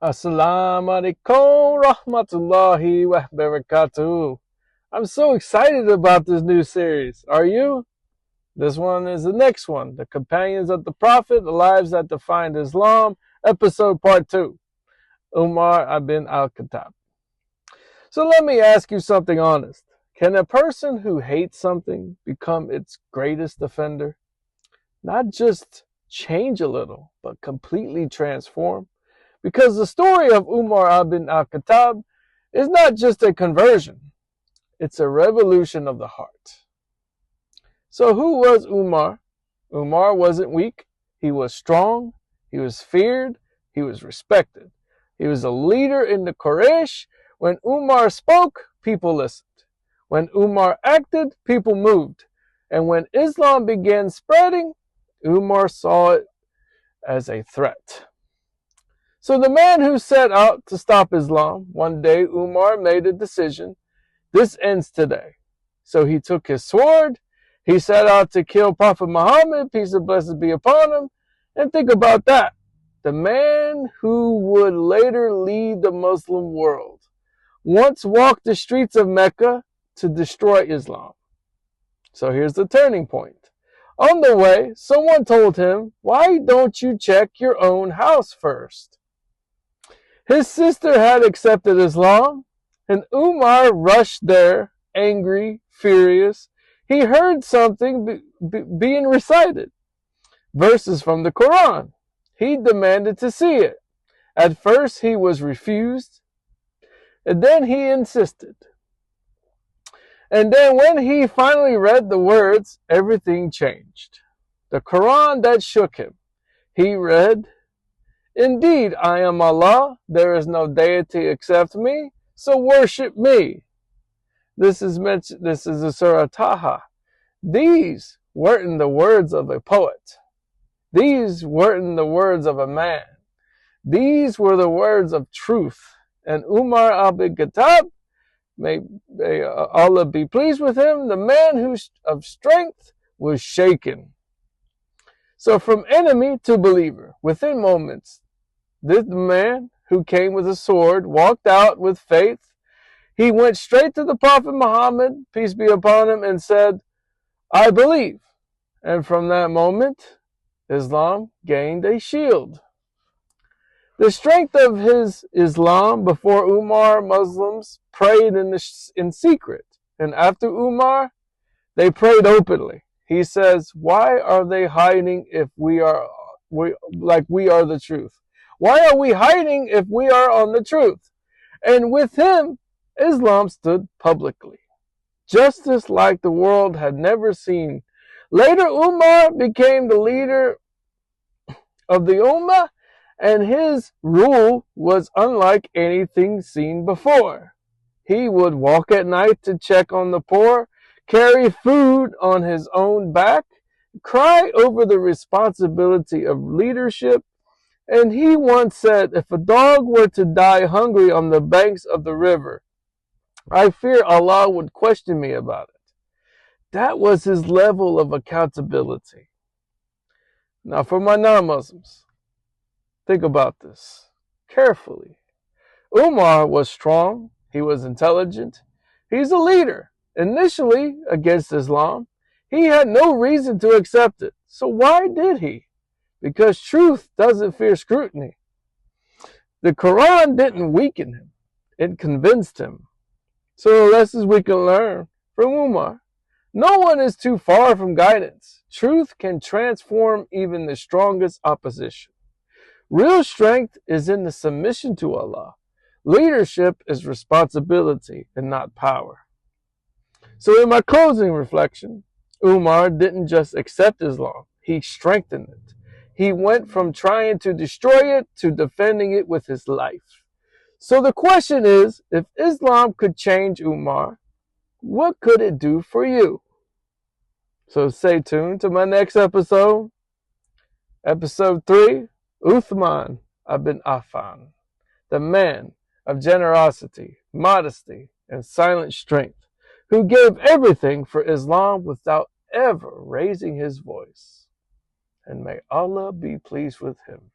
Assalamu alaikum rahmatullahi wa barakatuh. I'm so excited about this new series. Are you? This one is the next one. The Companions of the Prophet, The Lives That Defined Islam, episode part 2. Umar ibn Al-Khattab. So let me ask you something honest. Can a person who hates something become its greatest defender? Not just change a little, but completely transform? Because the story of Umar ibn Al-Khattab is not just a conversion, it's a revolution of the heart. So who was Umar? Umar wasn't weak. He was strong. He was feared. He was respected. He was a leader in the Quraysh. When Umar spoke, people listened. When Umar acted, people moved. And when Islam began spreading, Umar saw it as a threat. So the man who set out to stop Islam, one day Umar made a decision. This ends today. So he took his sword. He set out to kill Prophet Muhammad, peace and blessings be upon him. And think about that. The man who would later lead the Muslim world once walked the streets of Mecca to destroy Islam. So here's the turning point. On the way, someone told him, "Why don't you check your own house first?" His sister had accepted Islam, and Umar rushed there, angry, furious. He heard something being recited, verses from the Qur'an. He demanded to see it. At first he was refused, and then he insisted. And then when he finally read the words, everything changed. The Qur'an that shook him. He read, "Indeed, I am Allah. There is no deity except me, so worship me." This is the Surah Taha. These weren't the words of a poet. These weren't the words of a man. These were the words of truth. And Umar ibn Al-Khattab, may Allah be pleased with him, the man of strength, was shaken. So from enemy to believer, within moments, this man who came with a sword walked out with faith. He went straight to the Prophet Muhammad, peace be upon him, and said, "I believe." And from that moment, Islam gained a shield. The strength of his Islam before Umar, Muslims prayed in secret. And after Umar, they prayed openly. He says, "Why are they hiding if we are the truth? Why are we hiding if we are on the truth?" And with him, Islam stood publicly. Justice like the world had never seen. Later, Umar became the leader of the Ummah, and his rule was unlike anything seen before. He would walk at night to check on the poor, carry food on his own back, cry over the responsibility of leadership. And he once said, "If a dog were to die hungry on the banks of the river, I fear Allah would question me about it." That was his level of accountability. Now for my non-Muslims, think about this carefully. Umar was strong. He was intelligent. He's a leader. Initially against Islam, he had no reason to accept it. So why did he? Because truth doesn't fear scrutiny. The Quran didn't weaken him. It convinced him. So the lessons we can learn from Umar. No one is too far from guidance. Truth can transform even the strongest opposition. Real strength is in the submission to Allah. Leadership is responsibility and not power. So in my closing reflection, Umar didn't just accept Islam. He strengthened it. He went from trying to destroy it to defending it with his life. So the question is, if Islam could change Umar, what could it do for you? So stay tuned to my next episode. Episode 3, Uthman ibn Affan, the man of generosity, modesty, and silent strength, who gave everything for Islam without ever raising his voice. And may Allah be pleased with him.